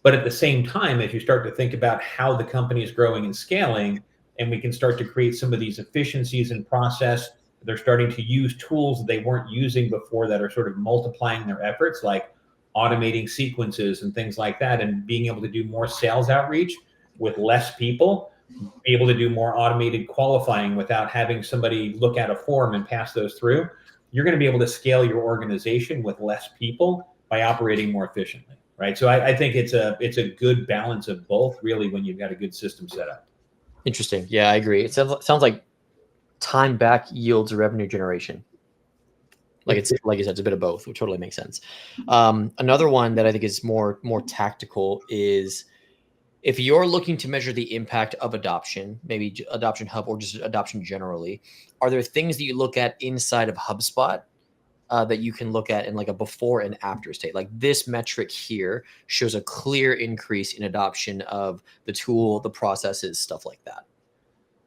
But at the same time, as you start to think about how the company is growing and scaling, and we can start to create some of these efficiencies in process, they're starting to use tools they weren't using before that are sort of multiplying their efforts, like automating sequences and things like that, and being able to do more sales outreach with less people, be able to do more automated qualifying without having somebody look at a form and pass those through, you're going to be able to scale your organization with less people by operating more efficiently, right? So I think it's a good balance of both, really, when you've got a good system set up. Interesting. Yeah, I agree. It sounds like time back yields revenue generation. Like it's like you said, it's a bit of both, which totally makes sense. Another one that I think is more tactical is if you're looking to measure the impact of adoption, maybe AdoptionHub or just adoption generally, are there things that you look at inside of HubSpot that you can look at in like a before and after state? Like this metric here shows a clear increase in adoption of the tool, the processes, stuff like that.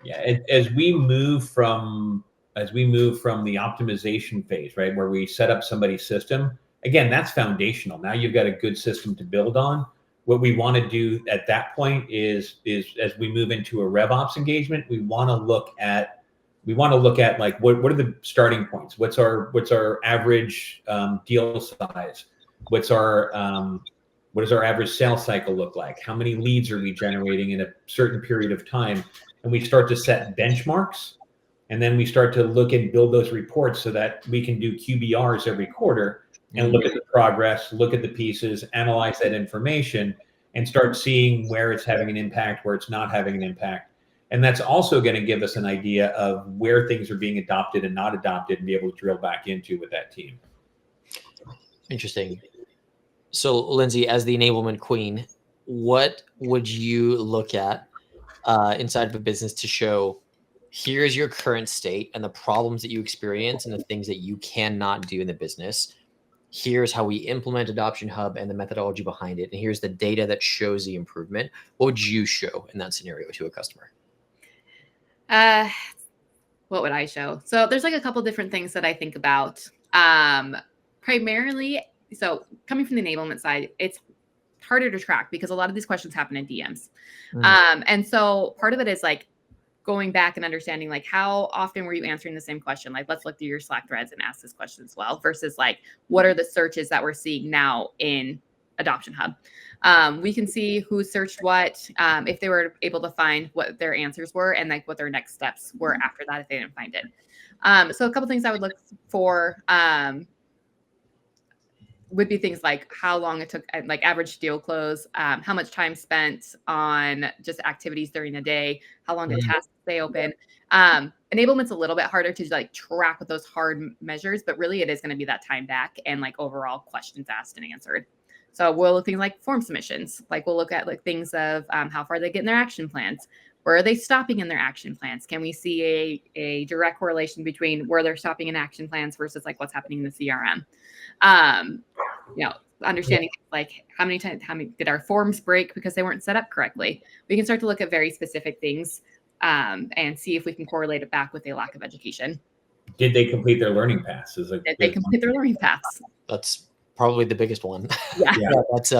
Yeah, as we move from the optimization phase, right, where we set up somebody's system, again, that's foundational. Now you've got a good system to build on. What we want to do at that point is as we move into a RevOps engagement, we want to look at like what are the starting points? What's our average deal size? What does our average sales cycle look like? How many leads are we generating in a certain period of time? And we start to set benchmarks, and then we start to look and build those reports so that we can do QBRs every quarter and look at the progress, look at the pieces, analyze that information, and start seeing where it's having an impact, where it's not having an impact. And that's also going to give us an idea of where things are being adopted and not adopted, and be able to drill back into with that team. Interesting. So, Lindsay, as the enablement queen, what would you look at inside of a business to show here's your current state and the problems that you experience and the things that you cannot do in the business? Here's how we implement AdoptionHub and the methodology behind it. And here's the data that shows the improvement. What would you show in that scenario to a customer? What would I show? So there's like a couple different things that I think about. Primarily, so coming from the enablement side, it's harder to track because a lot of these questions happen in DMs. And so part of it is like going back and understanding like how often were you answering the same question? Like, let's look through your Slack threads and ask this question as well, versus like, what are the searches that we're seeing now in AdoptionHub? We can see who searched what, if they were able to find what their answers were, and like what their next steps were after that if they didn't find it. So a couple things I would look for would be things like how long it took, like average deal close, how much time spent on just activities during the day, how long did tasks stay open. Enablement's a little bit harder to like track with those hard measures, but really it is going to be that time back and like overall questions asked and answered. So we'll look things like form submissions. Like we'll look at like things of how far they get in their action plans. Where are they stopping in their action plans? Can we see a direct correlation between where they're stopping in action plans versus like what's happening in the CRM? Understanding like how many did our forms break because they weren't set up correctly? We can start to look at very specific things and see if we can correlate it back with a lack of education. Did they complete their learning paths? Did they complete their learning paths? That's probably the biggest one. Yeah. That's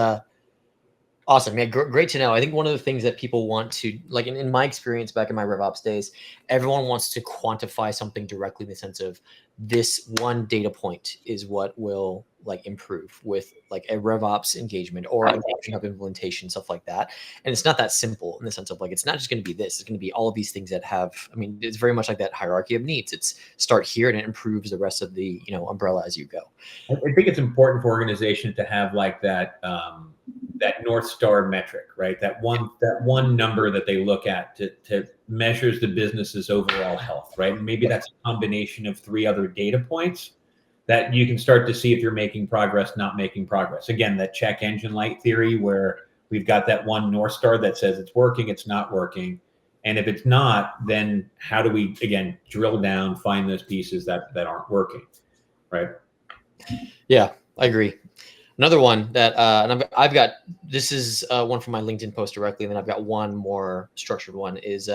awesome. Yeah, great to know. I think one of the things that people want to, like in my experience back in my RevOps days, everyone wants to quantify something directly in the sense of this one data point is what will like improve with like a RevOps engagement or AdoptionHub implementation, stuff like that. And it's not that simple in the sense of like, it's not just going to be this, it's going to be all of these things that have, I mean, it's very much like that hierarchy of needs. It's start here and it improves the rest of the, umbrella as you go. I think it's important for organizations to have like that, that North Star metric, right? That one number that they look at to measures the business's overall health, right? And maybe that's a combination of 3 other data points that you can start to see if you're making progress, not making progress. Again, that check engine light theory where we've got that one North Star that says it's working, it's not working. And if it's not, then how do we, again, drill down, find those pieces that aren't working, right? Yeah, I agree. Another one that, and I've got, this is one from my LinkedIn post directly, and then I've got one more structured one is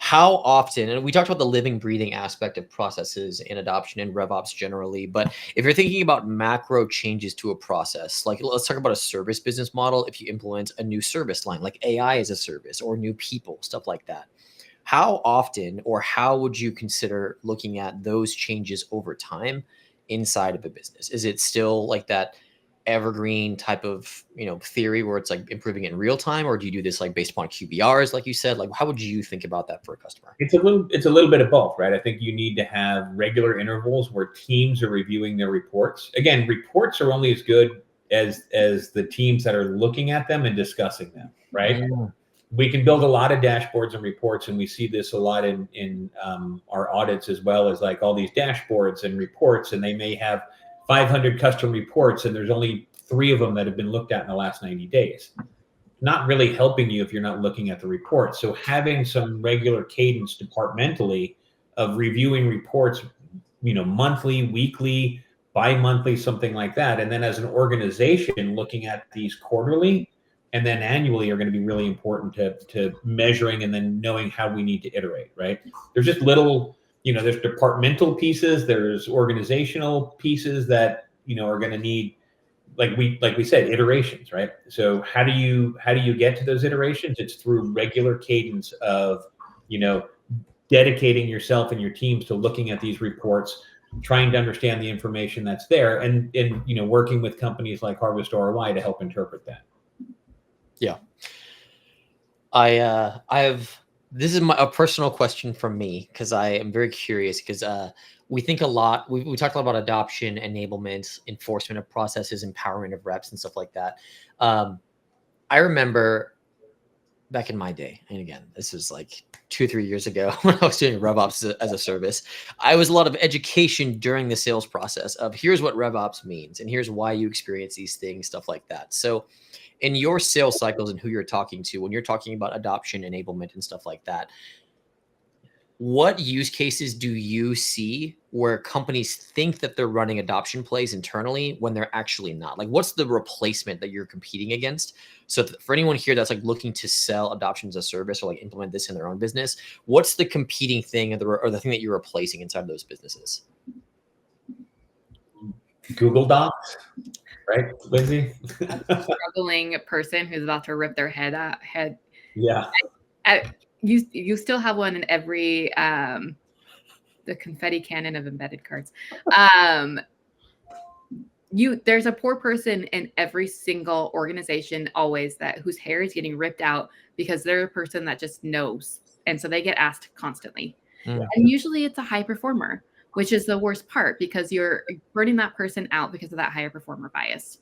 how often, and we talked about the living, breathing aspect of processes in adoption and RevOps generally, but if you're thinking about macro changes to a process, like let's talk about a service business model, if you implement a new service line, like AI as a service or new people, stuff like that, how often or how would you consider looking at those changes over time inside of a business? Is it still like that evergreen type of, theory where it's like improving it in real time, or do you do this like based upon QBRs, like you said? Like, how would you think about that for a customer? It's a little bit of both, right? I think you need to have regular intervals where teams are reviewing their reports. Again, reports are only as good as the teams that are looking at them and discussing them, right? We can build a lot of dashboards and reports, and we see this a lot in our audits as well, as like all these dashboards and reports, and they may have 500 custom reports, and there's only 3 of them that have been looked at in the last 90 days. Not really helping you if you're not looking at the report. So having some regular cadence departmentally of reviewing reports, monthly, weekly, bi-monthly, something like that. And then as an organization, looking at these quarterly and then annually are going to be really important to measuring and then knowing how we need to iterate, right? There's just little, there's departmental pieces, there's organizational pieces that, are going to need, like we said, iterations, right? So how do you get to those iterations? It's through regular cadence of, dedicating yourself and your teams to looking at these reports, trying to understand the information that's there, and working with companies like HarvestROI to help interpret that. Yeah. I have, this is a personal question from me, because I am very curious, because we think a lot, we talked a lot about adoption, enablement, enforcement of processes, empowerment of reps and stuff like that. I remember back in my day, and again, this was like 2-3 years ago when I was doing RevOps as a service, I was a lot of education during the sales process of here's what RevOps means, and here's why you experience these things, stuff like that. So in your sales cycles and who you're talking to, when you're talking about adoption, enablement, and stuff like that, what use cases do you see where companies think that they're running adoption plays internally when they're actually not? Like, what's the replacement that you're competing against? So for anyone here that's like looking to sell adoption as a service or like implement this in their own business, what's the competing thing or the thing that you're replacing inside of those businesses? Google Docs, right, Lindsay? Struggling person who's about to rip their head out. Yeah. You still have one in every the confetti cannon of embedded cards. There's a poor person in every single organization always whose hair is getting ripped out because they're a person that just knows, and so they get asked constantly. And usually it's a high performer, which is the worst part, because you're burning that person out because of that higher performer bias.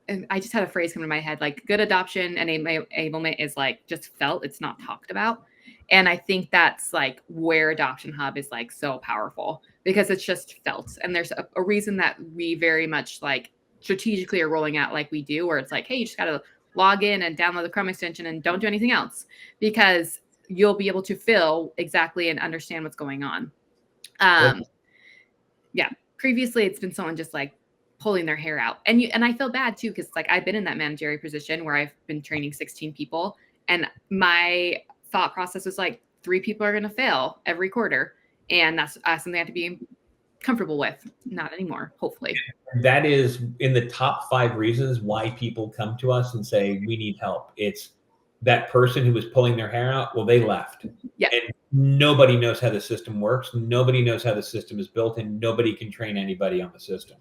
And I just had a phrase come to my head, like good adoption and enablement is like just felt, it's not talked about. And I think that's like where AdoptionHub is like so powerful, because it's just felt. And there's a reason that we very much like strategically are rolling out like we do, where it's like, hey, you just got to log in and download the Chrome extension and don't do anything else, because you'll be able to feel exactly and understand what's going on. Previously it's been someone just like pulling their hair out. And I feel bad too, because like I've been in that managerial position where I've been training 16 people, and my thought process was like 3 people are going to fail every quarter, and that's something I have to be comfortable with. Not anymore, hopefully. That is in the top 5 reasons why people come to us and say we need help. It's that person who was pulling their hair out, well, they left. Yeah. And nobody knows how the system works. Nobody knows how the system is built, and nobody can train anybody on the system.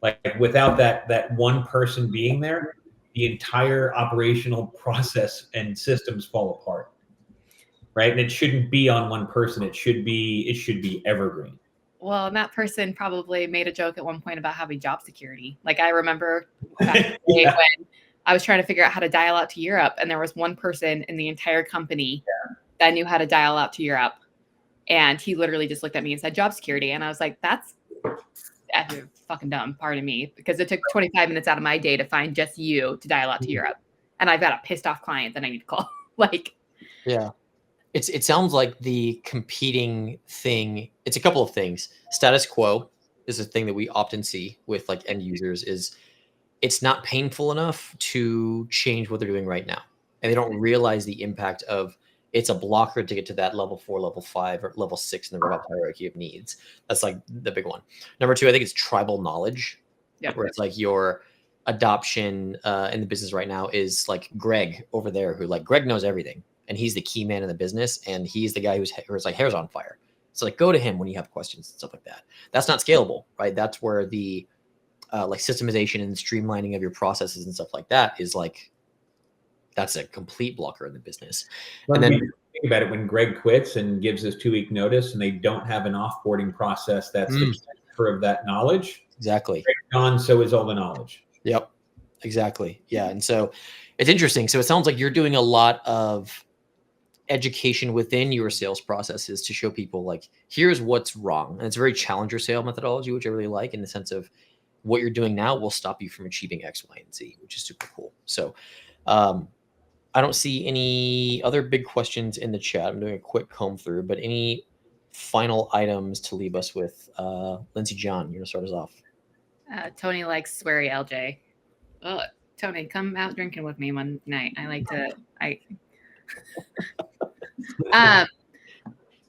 Like without that one person being there, the entire operational process and systems fall apart, right? And it shouldn't be on one person. It should be evergreen. Well, and that person probably made a joke at one point about having job security. Like I remember back in the day when I was trying to figure out how to dial out to Europe, and there was one person in the entire company that knew how to dial out to Europe, and he literally just looked at me and said job security, and I was like, that's fucking dumb, pardon me, because it took 25 minutes out of my day to find just you to dial out to Europe, and I've got a pissed off client that I need to call. Like, yeah, it sounds like the competing thing, it's a couple of things. Status quo is a thing that we often see with like end users, is it's not painful enough to change what they're doing right now, and they don't realize the impact of it's a blocker to get to that level 4, level 5, or level 6 in the RevOps hierarchy of needs. That's like the big one. Number 2, I think it's tribal knowledge, where it's like your adoption in the business right now is like Greg over there, who like Greg knows everything, and he's the key man in the business, and he's the guy whose like hair's on fire. So like go to him when you have questions and stuff like that. That's not scalable, right? That's where the like systemization and streamlining of your processes and stuff like that is like, that's a complete blocker in the business. Well, and then think about it, when Greg quits and gives his 2-week notice and they don't have an offboarding process that's the transfer of that knowledge. Exactly. Greg's gone, so is all the knowledge. Yep. Exactly. Yeah. And so it's interesting. So it sounds like you're doing a lot of education within your sales processes to show people like, here's what's wrong. And it's a very challenger sale methodology, which I really like, in the sense of what you're doing now will stop you from achieving X, Y, and Z, which is super cool. So I don't see any other big questions in the chat. I'm doing a quick comb through, but any final items to leave us with? Lindsay John, you're gonna start us off. Tony likes sweary LJ. Oh, Tony, come out drinking with me one night. I like to.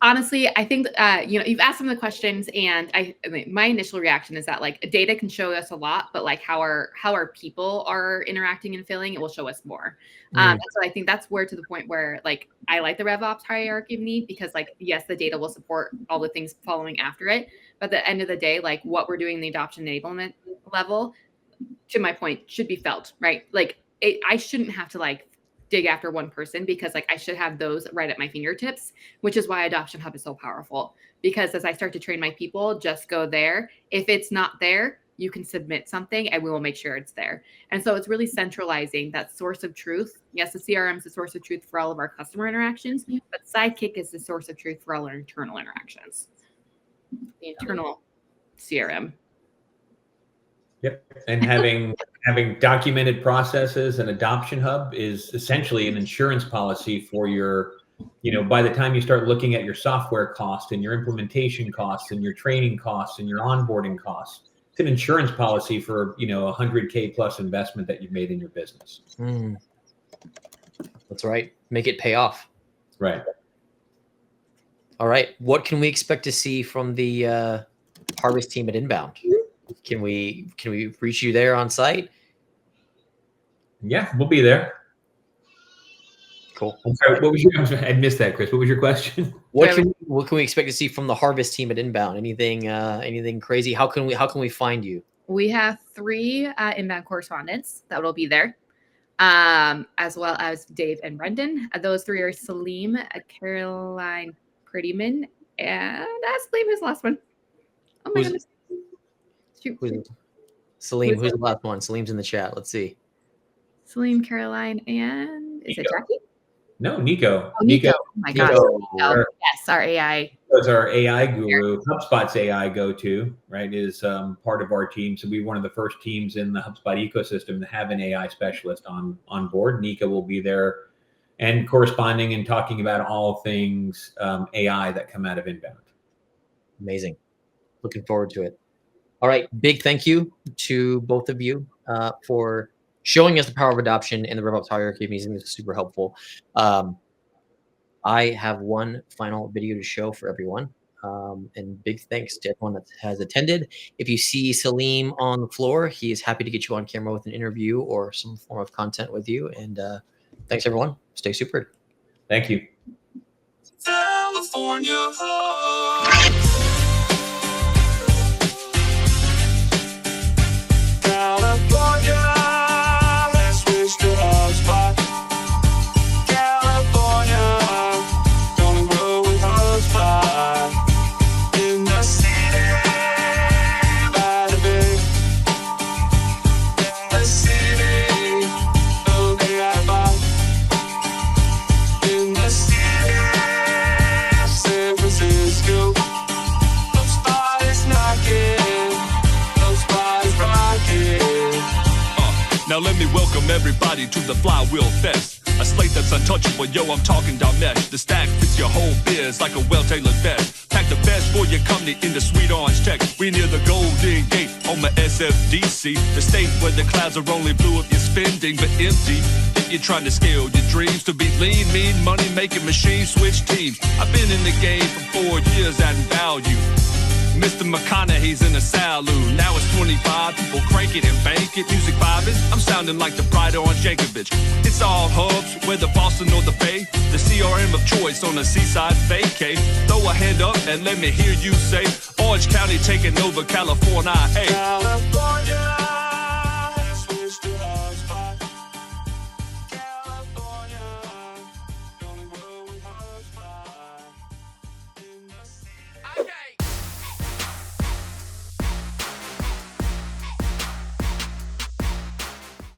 Honestly, I think you've asked some of the questions, and I mean, my initial reaction is that like data can show us a lot, but like how our people are interacting and feeling, it will show us more. So I think that's where, to the point where like I like the RevOps hierarchy of need, because like yes, the data will support all the things following after it, but at the end of the day, like what we're doing in the adoption enablement level, to my point, should be felt, right? Like I shouldn't have to like dig after one person, because like I should have those right at my fingertips, which is why AdoptionHub is so powerful. Because as I start to train my people, just go there. If it's not there, you can submit something and we will make sure it's there. And so it's really centralizing that source of truth. Yes, the CRM is the source of truth for all of our customer interactions, but Sidekick is the source of truth for all our internal interactions. The internal CRM. Yep. And having documented processes and AdoptionHub is essentially an insurance policy for your, by the time you start looking at your software costs and your implementation costs and your training costs and your onboarding costs, it's an insurance policy for, $100K plus investment that you've made in your business. That's right. Make it pay off. Right. All right. What can we expect to see from the Harvest team at Inbound? Can we reach you there on site? Yeah, we'll be there. Cool. I'm sorry, I missed that, Chris. What was your question? What can we expect to see from the Harvest team at Inbound? Anything crazy? How can we find you? We have 3 inbound correspondents that will be there, as well as Dave and Brendan. Those 3 are Salim, Caroline Prettyman, and I believe his last one. Oh my goodness. Salim, who's the last one? Salim's in the chat. Let's see. Salim, Caroline, and is it Jackie? No, Nico. Oh, Nico. Oh my gosh. Yes, our AI. That's our AI guru. HubSpot's AI go-to, right, is part of our team. So we're one of the first teams in the HubSpot ecosystem to have an AI specialist on board. Nico will be there and corresponding and talking about all things AI that come out of Inbound. Amazing. Looking forward to it. All right. Big thank you to both of you for showing us the power of adoption in the RevOps hierarchy of needs. This is super helpful. I have one final video to show for everyone. And big thanks to everyone that has attended. If you see Salim on the floor, he is happy to get you on camera with an interview or some form of content with you. And thanks, everyone. Stay supered. Thank you. California. Now let me welcome everybody to the Flywheel Fest. A slate that's untouchable, yo, I'm talking Damesh. The stack fits your whole biz like a well-tailored vest. Pack the best for your company in the sweet orange tech. We near the Golden Gate on the SFDC. The state where the clouds are only blue if you're spending, but empty if you're trying to scale your dreams. To be lean, mean, money-making machine, switch teams. I've been in the game for 4 years adding value. Mr. McConaughey's in a saloon. Now it's 25, people crank it and bank it. Music vibing, I'm sounding like the Pride on Jankovic. It's all hubs, whether Boston or the Bay. The CRM of choice on the seaside vacay. Throw a hand up and let me hear you say, Orange County taking over California. Hey. California.